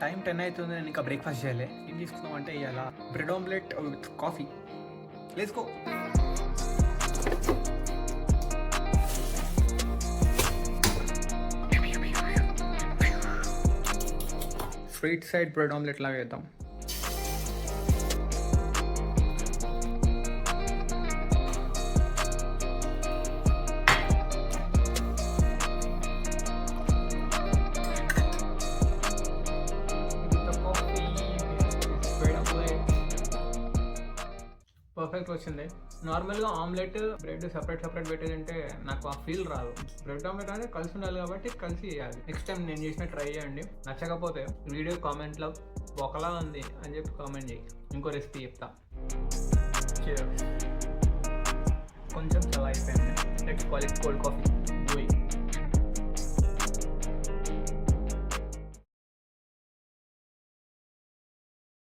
Time 10 అవుతుంది, నేను ఇంకా బ్రేక్ఫాస్ట్ చేయలే. ఏం తీసుకున్నాం అంటే ఇవాళ bread omelette with coffee. Let's go. Straight side bread omelette లాగా వేద్దాం. పర్ఫెక్ట్ వచ్చింది. నార్మల్గా ఆమ్లెట్ బ్రెడ్ సపరేట్ పెట్టేదంటే నాకు ఆ ఫీల్ రాదు. బ్రెడ్ ఆమ్లెట్ అనేది కలిసి ఉండాలి కాబట్టి కలిసి చేయాలి. నెక్స్ట్ టైం నేను చేసిన ట్రై చేయండి. నచ్చకపోతే వీడియో కామెంట్లో ఒకలా ఉంది అని చెప్పి కామెంట్ చేయి, ఇంకో రెసిపీ చెప్తా. కొంచెం చాలా అయిపోయింది. Next quality cold coffee.